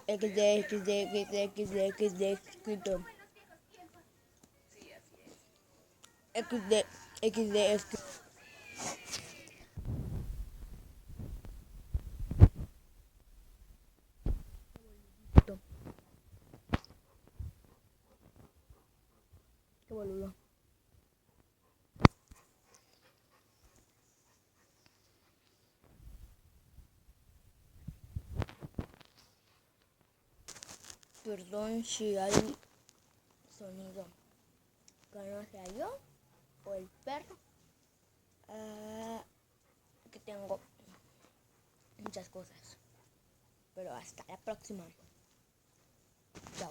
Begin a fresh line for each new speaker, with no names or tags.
XD, XD, XD, XD, XD, escrito. XD, XD, escrito. Qué boludo. Perdón si hay sonido que no sea yo o el perro. Que tengo muchas cosas. Pero hasta la próxima. Chao.